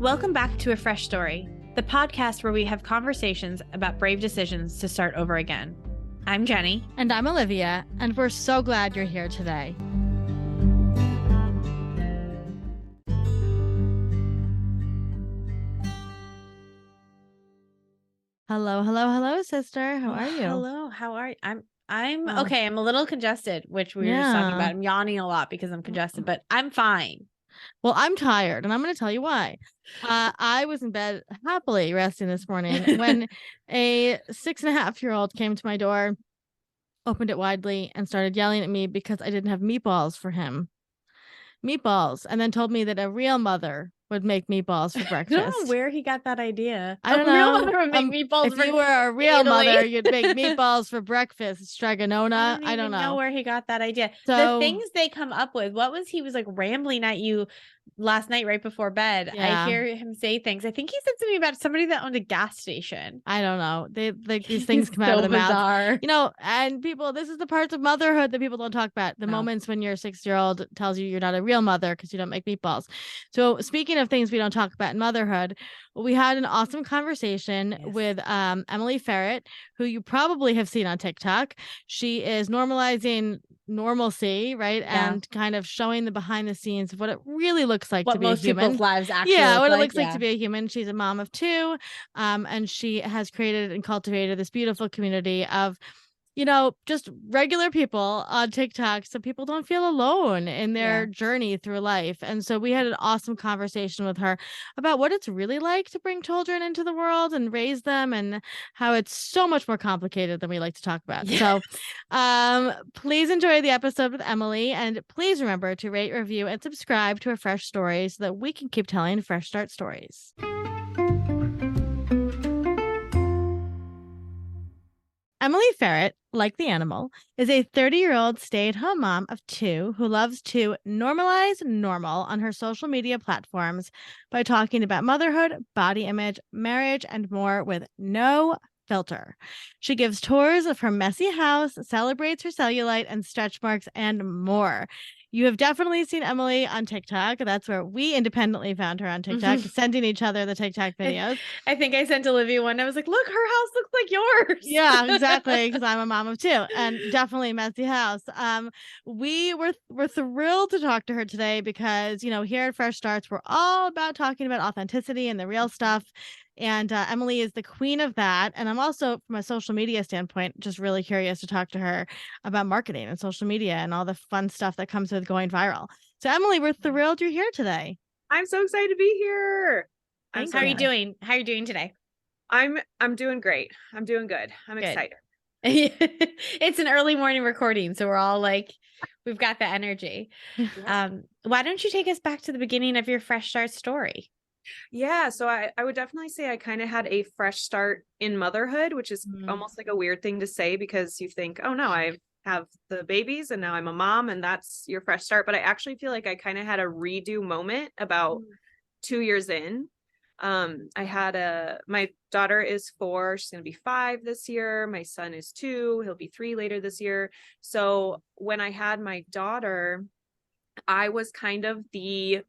Welcome back to A Fresh Story, the podcast where we have conversations about brave decisions to start over again. I'm Jenny. And I'm Olivia, and we're so glad you're here today. Hello, sister. How are you? Hello, how are you? I'm okay. I'm a little congested, which we were just talking about. I'm yawning a lot because I'm congested, but I'm fine. Well, I'm tired, and I'm going to tell you why. I was in bed happily resting this morning when a 6.5-year-old came to my door, opened it widely, and started yelling at me because I didn't have meatballs for him. Meatballs, and then told me that a real mother would make meatballs for breakfast. I don't know where he got that idea. I don't know. A real mother would make meatballs if you were a real mother, you'd make meatballs for breakfast. Straganona. I don't know where he got that idea. So, the things they come up with. What was he was like rambling at you last night right before bed? Yeah. I hear him say things. I think he said something about somebody that owned a gas station. I don't know. These things come out of the mouth. You know, and people, this is the parts of motherhood that people don't talk about. The moments when your 6-year-old tells you you're not a real mother because you don't make meatballs. So speaking of things we don't talk about in motherhood, we had an awesome conversation with Emily Feret, who you probably have seen on TikTok. She is normalizing normalcy, right? Yeah. And kind of showing the behind the scenes of what it really looks like to be a human. What most people's lives actually what it looks like to be a human. She's a mom of 2, and she has created and cultivated this beautiful community of, you know, just regular people on TikTok so people don't feel alone in their journey through life. And so we had an awesome conversation with her about what it's really like to bring children into the world and raise them, and how it's so much more complicated than we like to talk about. Yes. So please enjoy the episode with Emily, and please remember to rate, review, and subscribe to A Fresh Story so that we can keep telling fresh start stories. Emily Feret, like the animal, is a 30-year-old stay-at-home mom of 2 who loves to normalize normal on her social media platforms by talking about motherhood, body image, marriage, and more with no filter. She gives tours of her messy house, celebrates her cellulite and stretch marks, and more. You have definitely seen Emily on TikTok. That's where we independently found her on TikTok, sending each other the TikTok videos. I think I sent Olivia one. I was like, look, her house looks like yours. Yeah, exactly. Because I'm a mom of 2 and definitely a messy house. We're thrilled to talk to her today because, you know, here at Fresh Starts, we're all about talking about authenticity and the real stuff. And Emily is the queen of that. And I'm also, from a social media standpoint, just really curious to talk to her about marketing and social media and all the fun stuff that comes with going viral. So, Emily, we're thrilled you're here today. I'm so excited to be here. How are you doing? How are you doing today? I'm doing great. I'm doing good. I'm excited. It's an early morning recording, so we're all like, we've got the energy. Yeah. Why don't you take us back to the beginning of your Fresh Start story? Yeah, so I would definitely say I kind of had a fresh start in motherhood, which is almost like a weird thing to say because you think, oh no, I have the babies and now I'm a mom and that's your fresh start. But I actually feel like I kind of had a redo moment about 2 years in. My daughter is 4, she's going to be 5 this year. My son is 2, he'll be 3 later this year. So when I had my daughter, I was kind of the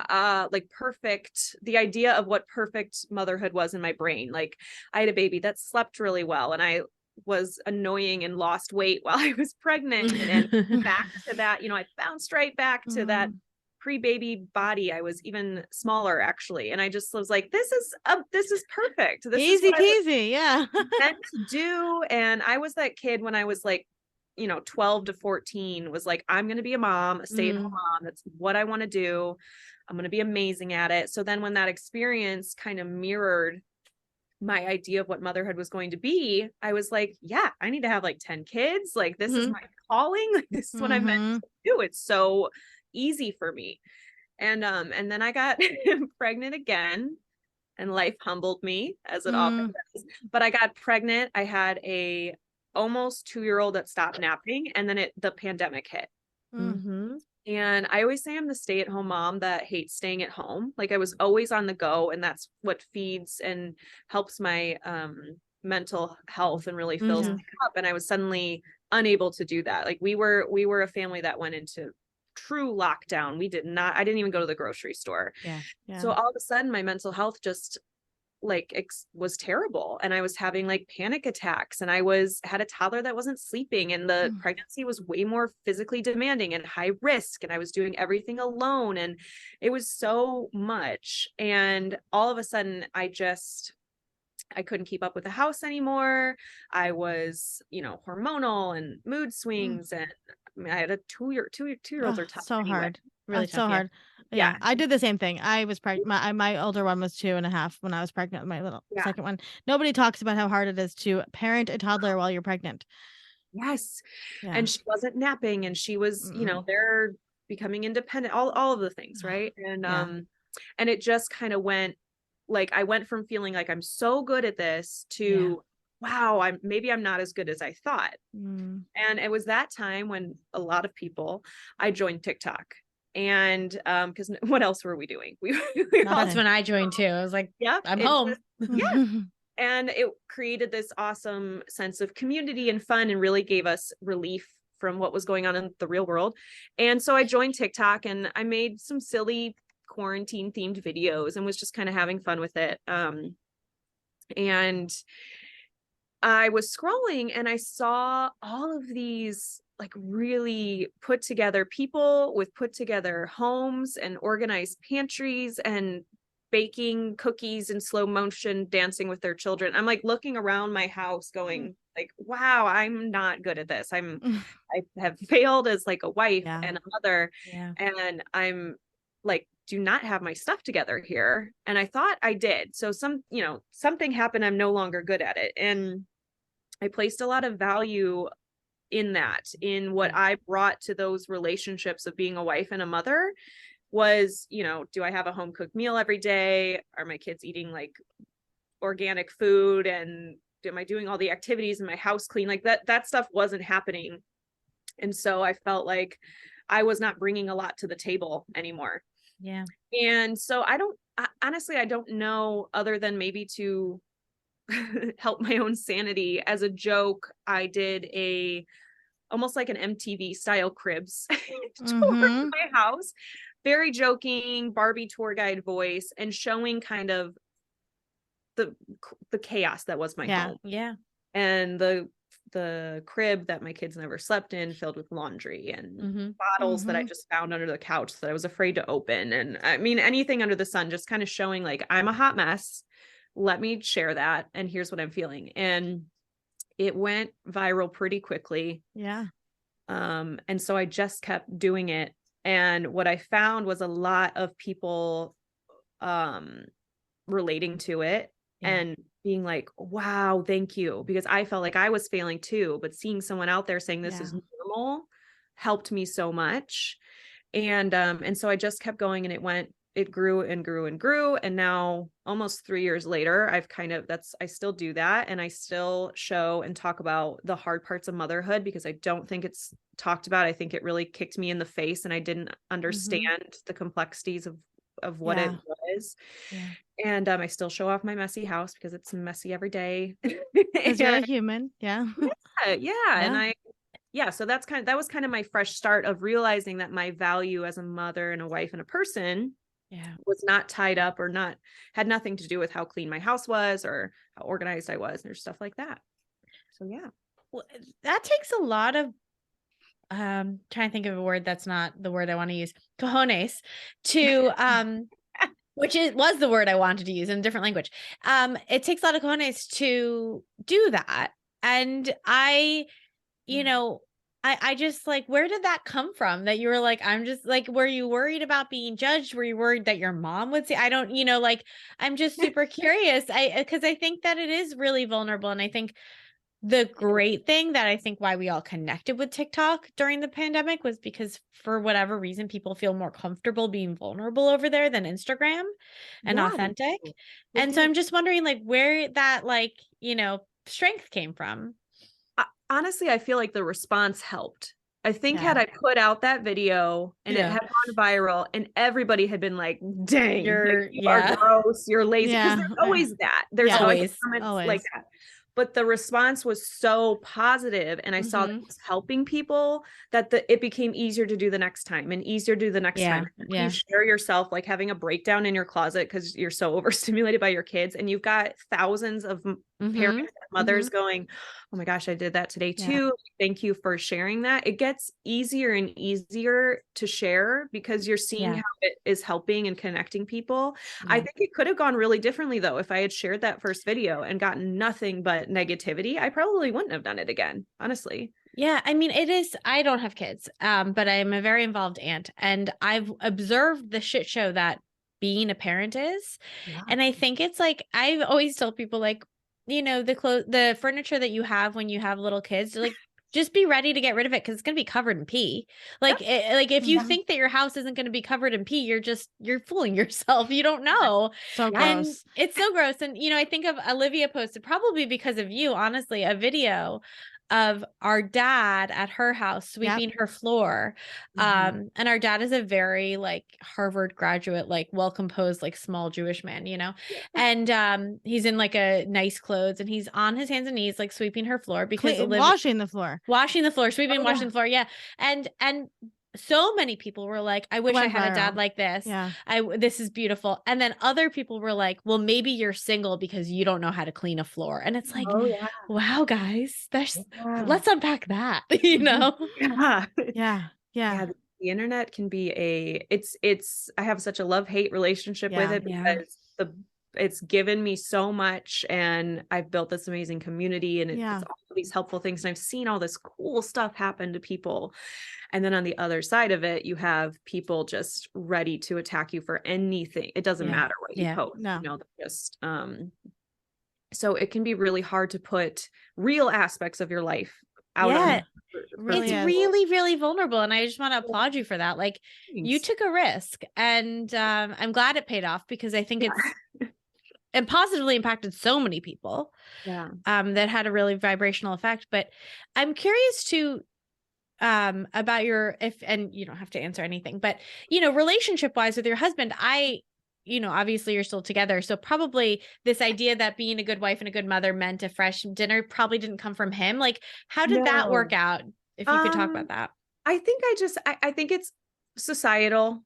the idea of what perfect motherhood was in my brain. Like I had a baby that slept really well and I was annoying and lost weight while I was pregnant. And back to that, you know, I bounced right back to that pre-baby body. I was even smaller actually. And I just was like, this is perfect. This easy is peasy. Yeah. meant to do. And I was that kid when I was like, you know, 12 to 14 was like, I'm going to be a mom, a stay-at-home mom. That's what I want to do. I'm going to be amazing at it. So then when that experience kind of mirrored my idea of what motherhood was going to be, I was like, yeah, I need to have like 10 kids. Like, this is my calling. Like, this is what I'm meant to do. It's so easy for me. And then I got pregnant again and life humbled me as it often does. But I got pregnant. I had a almost 2-year-old that stopped napping. And then the pandemic hit. And I always say I'm the stay-at-home mom that hates staying at home. Like I was always on the go, and that's what feeds and helps my mental health and really fills me up. And I was suddenly unable to do that. Like we were a family that went into true lockdown. I didn't even go to the grocery store. Yeah. So all of a sudden my mental health just like was terrible, and I was having like panic attacks, and had a toddler that wasn't sleeping, and the pregnancy was way more physically demanding and high risk, and I was doing everything alone, and it was so much. And all of a sudden I couldn't keep up with the house anymore. I was, hormonal and mood swings, and I had a two-year-olds are tough so anyway. hard. Really That's tough. so hard. Yeah. I did the same thing. I was pregnant. My older one was 2.5 when I was pregnant with my little second one. Nobody talks about how hard it is to parent a toddler while you're pregnant. Yes. Yeah. And she wasn't napping, and she was, they're becoming independent, all of the things. Right. And, and it just kind of went like, I went from feeling like I'm so good at this to, wow, maybe I'm not as good as I thought. And it was that time when a lot of people, I joined TikTok. And because what else were we doing? That's when I joined too. I was like, I'm home. And it created this awesome sense of community and fun, and really gave us relief from what was going on in the real world. And so I joined TikTok, and I made some silly quarantine themed videos and was just kind of having fun with it. And I was scrolling, and I saw all of these like really put together people with put together homes and organized pantries and baking cookies in slow motion, dancing with their children. I'm like looking around my house going like, wow, I'm not good at this. I have failed as like a wife and a mother. And I'm like, do not have my stuff together here. And I thought I did. So something happened. I'm no longer good at it. And I placed a lot of value in that, in what I brought to those relationships of being a wife and a mother was, do I have a home cooked meal every day? Are my kids eating like organic food? And am I doing all the activities in my house clean? Like that stuff wasn't happening. And so I felt like I was not bringing a lot to the table anymore. Yeah. And so honestly, I don't know, other than maybe to help my own sanity. As a joke, I did almost like an MTV style cribs tour my house, very joking Barbie tour guide voice, and showing kind of the chaos that was my home. Yeah. And the crib that my kids never slept in, filled with laundry and bottles that I just found under the couch that I was afraid to open. And I mean, anything under the sun, just kind of showing like, I'm a hot mess. Let me share that. And here's what I'm feeling. And it went viral pretty quickly. Yeah. And so I just kept doing it. And what I found was a lot of people relating to it and being like, wow, thank you. Because I felt like I was failing too, but seeing someone out there saying this is normal helped me so much. And so I just kept going, and it grew and grew and grew. And now almost 3 years later, I still do that. And I still show and talk about the hard parts of motherhood, because I don't think it's talked about. I think it really kicked me in the face, and I didn't understand the complexities of what it was. And I still show off my messy house, because it's messy every day. Because you're a human. Yeah. And so that was kind of my fresh start of realizing that my value as a mother and a wife and a person was not tied up, or had nothing to do with how clean my house was or how organized I was, or stuff like that. So well, that takes a lot of trying to think of a word that's not the word I want to use, cojones, to which was the word I wanted to use in a different language. It takes a lot of cojones to do that. And I just like, where did that come from? That you were like, I'm just like, were you worried about being judged? Were you worried that your mom would see? I don't, like, I'm just super curious. Because I think that it is really vulnerable. And I think the great thing that I think why we all connected with TikTok during the pandemic was because for whatever reason, people feel more comfortable being vulnerable over there than Instagram and authentic. And so I'm just wondering like where that like, strength came from. Honestly, I feel like the response helped. I think had I put out that video and it had gone viral, and everybody had been like, dang, you are gross, you're lazy. Because there's always that. There's always comments like that. but the response was so positive, and I saw that it was helping people, that it became easier to do the next time and easier to do the next time. And when you share yourself, like having a breakdown in your closet because you're so overstimulated by your kids, and you've got thousands of parents and mothers going, oh my gosh, I did that today too. Thank you for sharing that. It gets easier and easier to share because you're seeing how it is helping and connecting people. I think it could have gone really differently though. If I had shared that first video and gotten nothing but negativity, I probably wouldn't have done it again, honestly. Yeah, I mean, I don't have kids, but I'm a very involved aunt, and I've observed the shit show that being a parent is. And I think it's like, I've always told people, like, the furniture that you have when you have little kids, like, just be ready to get rid of it because it's going to be covered in pee. Like, if you think that your house isn't going to be covered in pee, you're fooling yourself. You don't know. So gross. And it's so gross. And, I think of Olivia posted, probably because of you, honestly, a video of our dad at her house sweeping her floor. And our dad is a very like Harvard graduate, like well-composed, like small Jewish man, and he's in like a nice clothes, and he's on his hands and knees, like sweeping her floor because washing the floor, sweeping, washing the floor. Yeah. And so many people were like, I wish I had a dad like this. Yeah. This is beautiful. And then other people were like, well, maybe you're single because you don't know how to clean a floor. And it's like, wow, guys, let's unpack that, Yeah. The internet can be I have such a love-hate relationship with it because it's given me so much, and I've built this amazing community, and it's all these helpful things, and I've seen all this cool stuff happen to people. And then on the other side of it, you have people just ready to attack you for anything. It doesn't matter what you post. No. Just so it can be really hard to put real aspects of your life out on. It's really, really vulnerable. And I just want to applaud you for that. Like, you took a risk, and I'm glad it paid off, because I think it positively impacted so many people. That had a really vibrational effect. But I'm curious to about and you don't have to answer anything, but relationship wise with your husband, obviously you're still together, so probably this idea that being a good wife and a good mother meant a fresh dinner probably didn't come from him. Like, how did that work out, if you could talk about that? I think I think it's societal.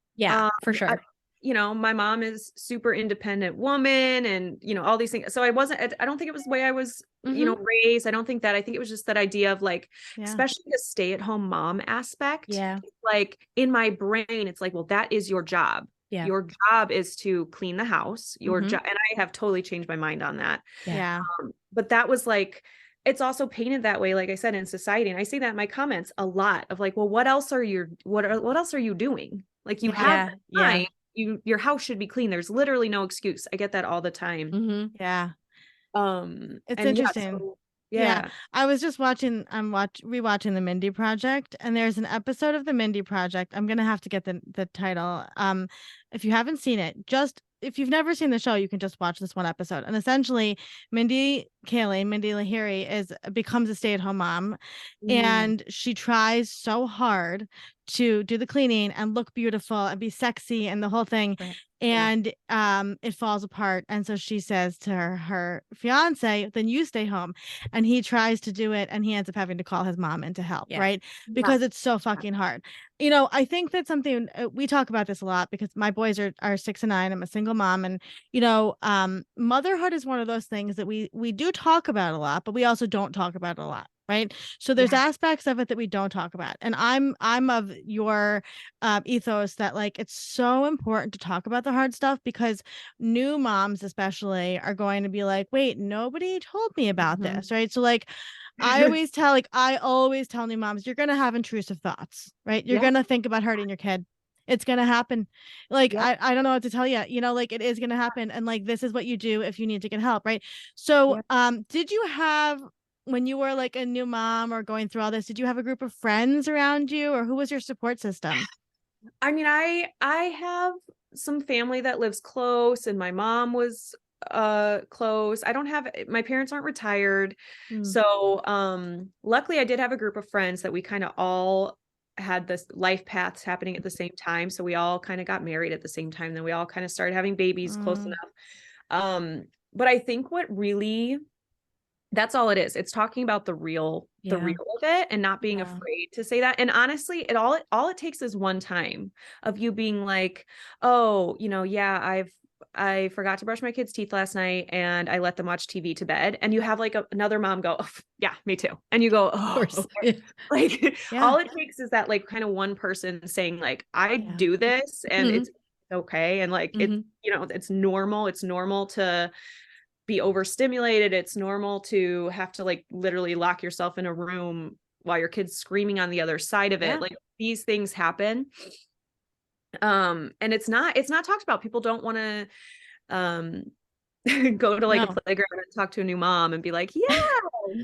For sure. My mom is super independent woman, and all these things. So I don't think it was the way I was raised. I don't think that. I think it was just that idea of like, especially the stay-at-home mom aspect. Like in my brain, it's like, well, that is your job. Your job is to clean the house. Your job, and I have totally changed my mind on that. But that was like, it's also painted that way, like I said, in society. And I see that in my comments a lot of like, well, what else are you doing? Like, you have time. Your house should be clean. There's literally no excuse. I get that all the time. It's interesting. I was just rewatching the Mindy Project, and there's an episode of the Mindy Project. I'm gonna have to get the title. If you haven't seen it, if you've never seen the show, you can just watch this one episode. And essentially, Mindy Lahiri becomes a stay-at-home mom, and she tries so hard to do the cleaning and look beautiful and be sexy and the whole thing. And it falls apart. And so she says to her fiance, then you stay home. And he tries to do it, and he ends up having to call his mom in to help, right? Because it's so fucking hard. I think that's something we talk about this a lot, because my boys are 6 and 9. I'm a single mom, and motherhood is one of those things that we do talk about a lot, but we also don't talk about it a lot. Right. So there's aspects of it that we don't talk about. And I'm of your ethos that, like, it's so important to talk about the hard stuff, because new moms especially are going to be like, wait, nobody told me about this. Right. So like, I always tell new moms, you're going to have intrusive thoughts, right? You're going to think about hurting your kid. It's going to happen. Like, I don't know what to tell you, like, it is going to happen. And like, this is what you do if you need to get help. Right. So did you have, when you were like a new mom or going through all this, did you have a group of friends around you, or who was your support system? I mean, I have some family that lives close, and my mom was close. My parents aren't retired. So luckily I did have a group of friends that we kind of all had this life paths happening at the same time. So we all kind of got married at the same time. Then we all kind of started having babies close enough. But I think what really That's all it is. It's talking about the real of it and not being afraid to say that. And honestly, all it takes is one time of you being like, oh, yeah, I forgot to brush my kids' teeth last night and I let them watch TV to bed. And you have like another mom go, oh, yeah, me too. And you go, oh, Of course. okay. Like Yeah. all it takes is that like kind of one person saying like, I do this and it's okay. And like, it's normal. It's normal to be overstimulated. It's normal to have to like literally lock yourself in a room while your kid's screaming on the other side of it. Like these things happen. And it's not talked about. People don't want to go to like a playground and talk to a new mom and be like, yeah,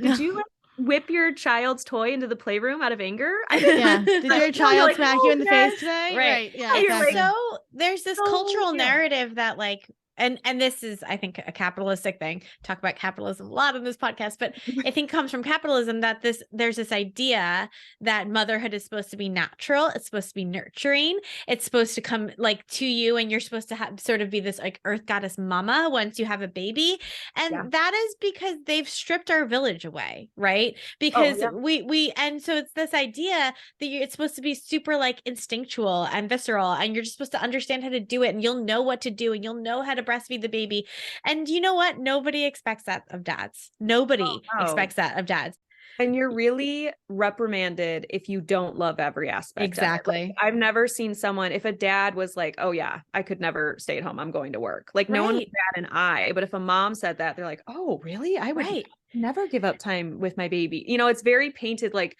did you like whip your child's toy into the playroom out of anger? Did your child smack you in the face today? Right. Yeah. Exactly. So there's this cultural narrative that like, and this is, I think, a capitalistic thing. Talk about capitalism a lot in this podcast, but I think comes from capitalism that there's this idea that motherhood is supposed to be natural. It's supposed to be nurturing. It's supposed to come like to you, and you're supposed to have sort of be this like earth goddess mama once you have a baby. And that is because they've stripped our village away, right? Because and so it's this idea that it's supposed to be super like instinctual and visceral, and you're just supposed to understand how to do it, and you'll know what to do, and you'll know how to breastfeed the baby. And you know what? Nobody expects that of dads. Nobody expects that of dads. And you're really reprimanded if you don't love every aspect. Exactly. Like, I've never seen someone, if a dad was like, oh yeah, I could never stay at home, I'm going to work. Like no one would bat an eye. But if a mom said that, they're like, oh really? I would never give up time with my baby. It's very painted like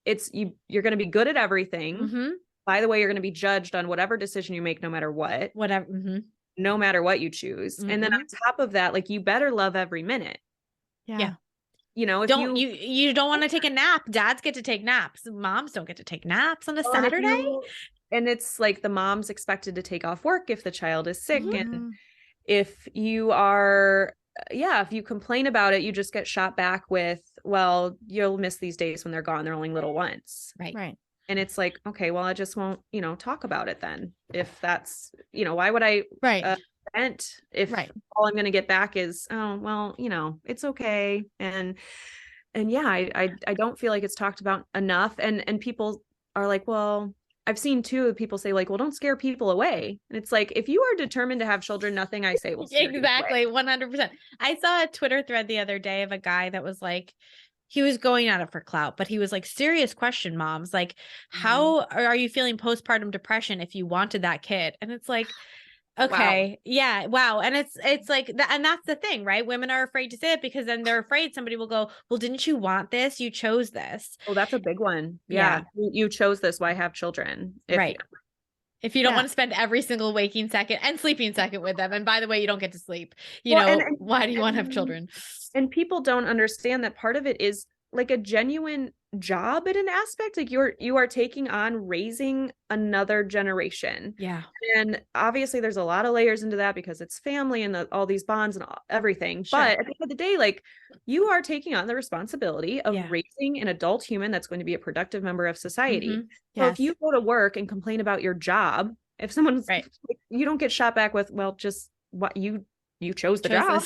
you're going to be good at everything. By the way, you're going to be judged on whatever decision you make, no matter what. No matter what you choose. And then on top of that, like you better love every minute. Yeah. If you don't want to take a nap. Dads get to take naps. Moms don't get to take naps on a Saturday. And it's like the mom's expected to take off work if the child is sick. And if you are, if you complain about it, you just get shot back with, well, you'll miss these days when they're gone. They're only little once. Right. And it's like, okay, well, I just won't, talk about it then. If that's, why would I vent if all I'm going to get back is, oh, well, it's okay. And I don't feel like it's talked about enough. And people are like, well, I've seen too, people say like, well, don't scare people away. And it's like, if you are determined to have children, nothing I say will scare exactly. you away. 100%. I saw a Twitter thread the other day of a guy that was like, he was going at it for clout, but he was like, serious question, moms. Like, how are you feeling postpartum depression if you wanted that kid? And it's like, okay, wow. And it's like that. And that's the thing, right? Women are afraid to say it because then they're afraid somebody will go, well, didn't you want this? You chose this. Oh, that's a big one. Yeah. You chose this. Why have children? If you don't want to spend every single waking second and sleeping second with them. And by the way, you don't get to sleep, why do you want to have children? And people don't understand that part of it is like a genuine job in an aspect. Like you are taking on raising another generation. Yeah. And obviously there's a lot of layers into that because it's family and all these bonds and everything. Sure. But at the end of the day, like you are taking on the responsibility of raising an adult human that's going to be a productive member of society. So if you go to work and complain about your job, if someone's you don't get shot back with, well, just what you chose the job.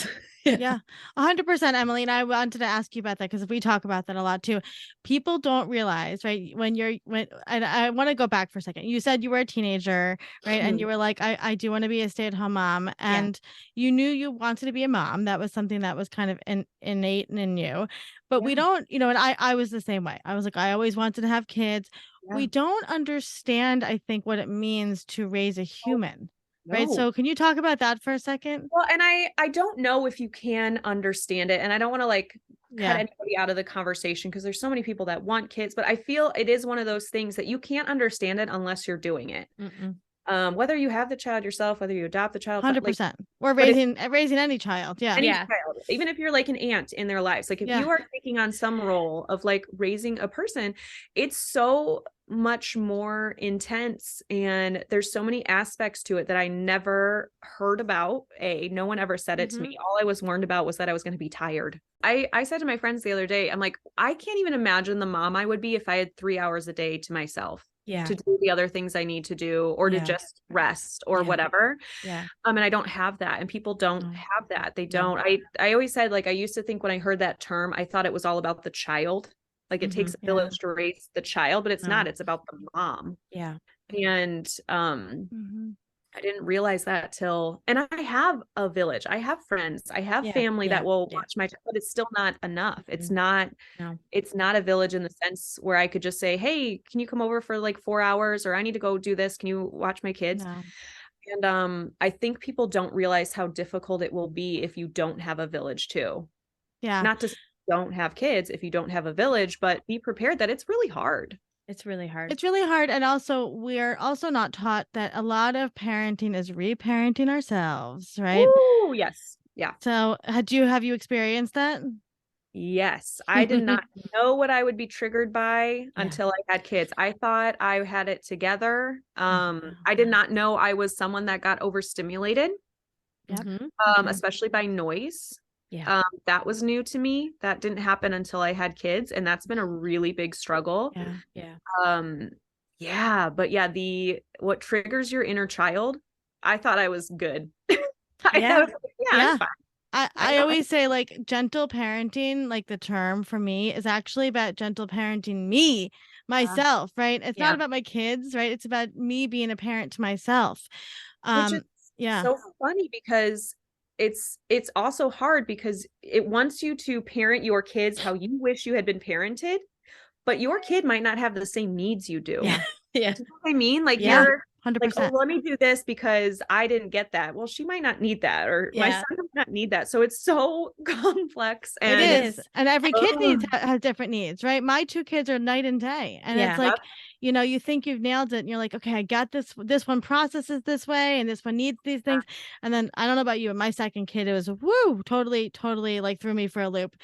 Yeah, 100%, Emily. And I wanted to ask you about that because we talk about that a lot too. People don't realize, right? And I want to go back for a second. You said you were a teenager, right? And you were like, I do want to be a stay-at-home mom. And you knew you wanted to be a mom. That was something that was kind of innate in you. But we don't, and I was the same way. I was like, I always wanted to have kids. Yeah. We don't understand, I think, what it means to raise a human. No. Right. So can you talk about that for a second? Well, and I don't know if you can understand it. And I don't want to like cut anybody out of the conversation because there's so many people that want kids, but I feel it is one of those things that you can't understand it unless you're doing it. Whether you have the child yourself, whether you adopt the child, 100%. Or raising any child. Yeah. Any child, even if you're like an aunt in their lives, like if you are taking on some role of like raising a person, it's so much more intense. And there's so many aspects to it that I never heard about. No one ever said it to me. All I was warned about was that I was going to be tired. I said to my friends the other day, I'm like, I can't even imagine the mom I would be if I had 3 hours a day to myself. to do the other things I need to do, or to just rest or whatever. Yeah. And I don't have that, and people don't have that. They don't. I always said, like, I used to think when I heard that term, I thought it was all about the child. Like it takes a village to raise the child, but it's not. It's about the mom. Yeah. And I didn't realize that till, and I have a village. I have friends. I have family that will watch my child, but it's still not enough. It's not. No. It's not a village in the sense where I could just say, hey, can you come over for like 4 hours, or I need to go do this. Can you watch my kids? No. And I think people don't realize how difficult it will be if you don't have a village too. Yeah. Not to don't have kids if you don't have a village, but be prepared that it's really hard. It's really hard. It's really hard. And also, we're also not taught that a lot of parenting is reparenting ourselves, right? Oh, yes. Yeah. So have you experienced that? Yes. I did not know what I would be triggered by until I had kids. I thought I had it together. I did not know I was someone that got overstimulated, especially by noise. Yeah. That was new to me. That didn't happen until I had kids, and that's been a really big struggle. But what triggers your inner child, I thought I was good. I'm fine. I always say, like, gentle parenting, like the term for me is actually about gentle parenting myself, right? It's not about my kids, right? It's about me being a parent to myself. Which is so funny, because it's also hard because it wants you to parent your kids how you wish you had been parented, but your kid might not have the same needs you do. Yeah. Do you know what I mean? Like, you're 100%. Like, oh, let me do this because I didn't get that. Well, she might not need that, or my son might not need that. So it's so complex. And it is. And every kid has different needs, right? My 2 kids are night and day. And it's like, you think you've nailed it, and you're like, okay, I got this. This one processes this way, and this one needs these things. And then I don't know about you, but my second kid, it was totally like threw me for a loop.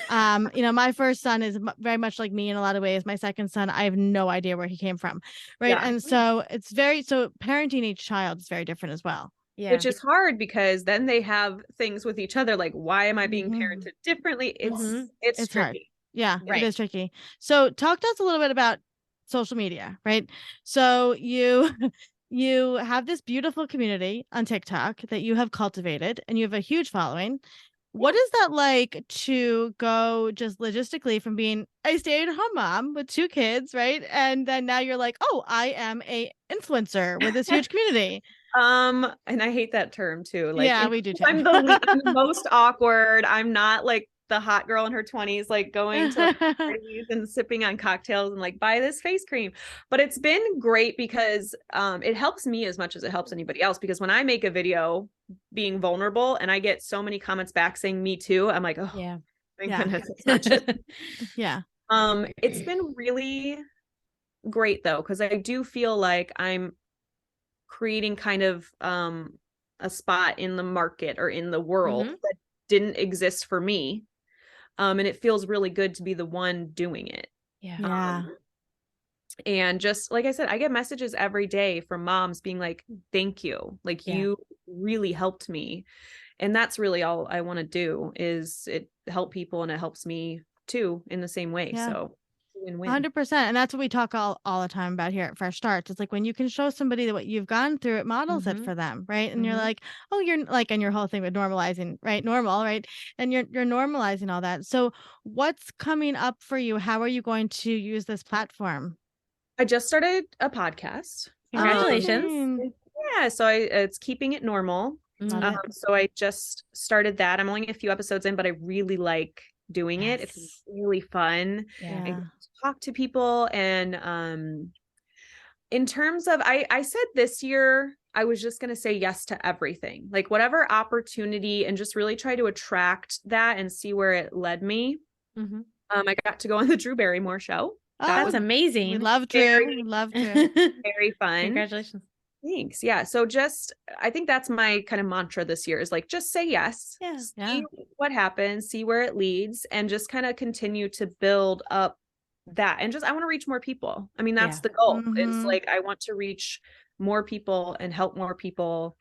My first son is very much like me in a lot of ways. My second son, I have no idea where he came from. Right. And so parenting each child is very different as well. Yeah. Which is hard, because then they have things with each other. Like, why am I being parented differently? It's tricky. Hard. Yeah, it is tricky. So talk to us a little bit about social media, right? So you have this beautiful community on TikTok that you have cultivated, and you have a huge following. What is that like to go just logistically from being a stay-at-home mom with 2 kids, right? And then now you're like, oh, I am a influencer with this huge community. And I hate that term too. Like, we do too. I'm the most awkward. I'm not like the hot girl in her 20s, like going to parties and sipping on cocktails and like, buy this face cream. But it's been great because it helps me as much as it helps anybody else, because when I make a video being vulnerable and I get so many comments back saying me too, I'm like, oh thank goodness it's not just it's been really great though, because I do feel like I'm creating kind of a spot in the market or in the world that didn't exist for me. And it feels really good to be the one doing it. And just like I said, I get messages every day from moms being like, thank you. Like, you really helped me. And that's really all I want to do, is it help people, and it helps me too in the same way. So win-win. 100%. And that's what we talk all the time about here at Fresh Starts. It's like, when you can show somebody that what you've gone through, it models it for them, right? And you're like, oh, you're like, and your whole thing with normalizing, right? Normal, right? And you're normalizing all that. So what's coming up for you? How are you going to use this platform? I just started a podcast. Congratulations. So it's Keeping It Normal. So I just started that. I'm only a few episodes in, but I really like doing it. It's really fun. I talk to people. And in terms of, I said this year, I was just going to say yes to everything, like whatever opportunity, and just really try to attract that and see where it led me. I got to go on the Drew Barrymore show. That's amazing. We love Drew. We love Drew. Very fun. Congratulations. Thanks. Yeah. So I think that's my kind of mantra this year, is like, just say yes. See what happens, see where it leads, and just kind of continue to build up that. And I want to reach more people. I mean, that's the goal. It's like, I want to reach more people and help more people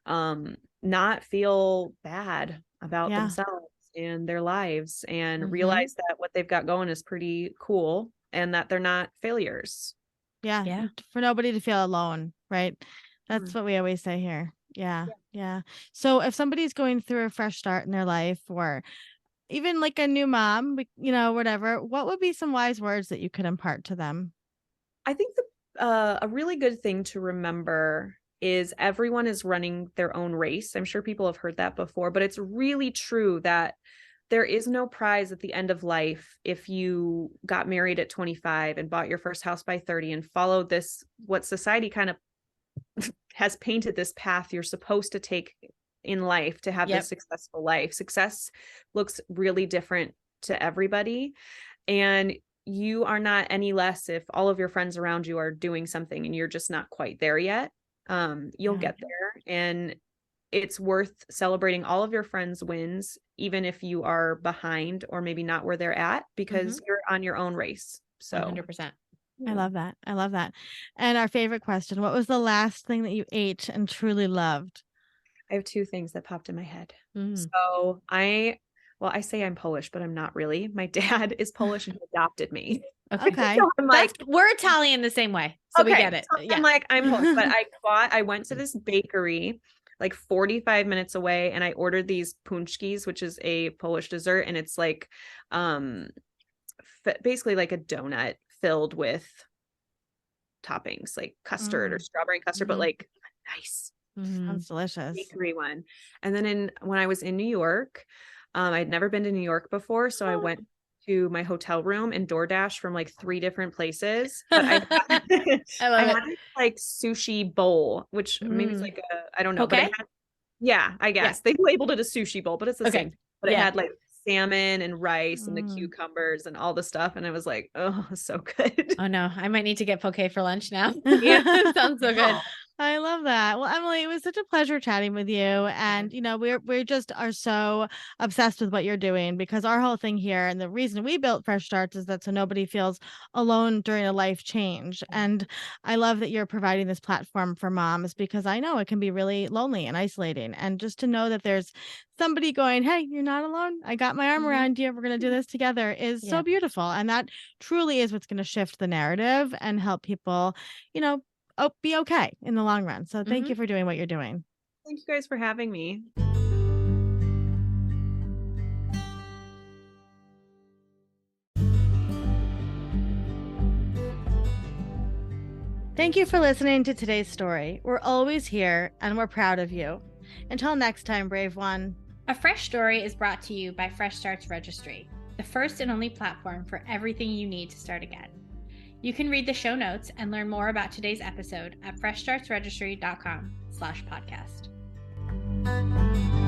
not feel bad about themselves and their lives, and realize that what they've got going is pretty cool, and that they're not failures. Yeah. Yeah. For nobody to feel alone, right? That's what we always say here. Yeah. Yeah. So if somebody's going through a fresh start in their life, or even like a new mom, whatever, what would be some wise words that you could impart to them? I think a really good thing to remember is everyone is running their own race. I'm sure people have heard that before, but it's really true that there is no prize at the end of life if you got married at 25 and bought your first house by 30 and followed this, what society kind of has painted this path you're supposed to take in life to have this successful life. Success looks really different to everybody. And you are not any less if all of your friends around you are doing something and you're just not quite there yet. You'll get there, and it's worth celebrating all of your friends' wins, even if you are behind or maybe not where they're at, because you're on your own race. So 100%. I love that. I love that. And our favorite question, what was the last thing that you ate and truly loved? I have two things that popped in my head. So I say I'm Polish, but I'm not really. My dad is Polish and he adopted me. Okay. So I'm like, we're Italian the same way. So we get it. So I'm like, I'm Polish, but I went to this bakery like 45 minutes away and I ordered these punchkis, which is a Polish dessert. And it's like, basically like a donut filled with toppings, like custard or strawberry custard, but like nice. Sounds delicious. Bakery one. And then when I was in New York, I'd never been to New York before. So I went to my hotel room and DoorDash from like 3 different places. But I had this, like sushi bowl, which maybe it's like I don't know. Okay. But I guess they labeled it a sushi bowl, but it's the same. But it had like salmon and rice and the cucumbers and all the stuff. And I was like, oh, so good. Oh no, I might need to get poke for lunch now. It sounds so good. I love that. Well, Emily, it was such a pleasure chatting with you. And, we just are so obsessed with what you're doing, because our whole thing here and the reason we built Fresh Starts is that so nobody feels alone during a life change. And I love that you're providing this platform for moms, because I know it can be really lonely and isolating. And just to know that there's somebody going, hey, you're not alone. I got my arm around you. We're going to do this together is so beautiful. And that truly is what's going to shift the narrative and help people, be okay in the long run. So thank you for doing what you're doing. Thank you guys for having me. Thank you for listening to today's story. We're always here and we're proud of you. Until next time, brave one. A Fresh Story is brought to you by Fresh Starts Registry, the first and only platform for everything you need to start again. You can read the show notes and learn more about today's episode at freshstartsregistry.com/podcast.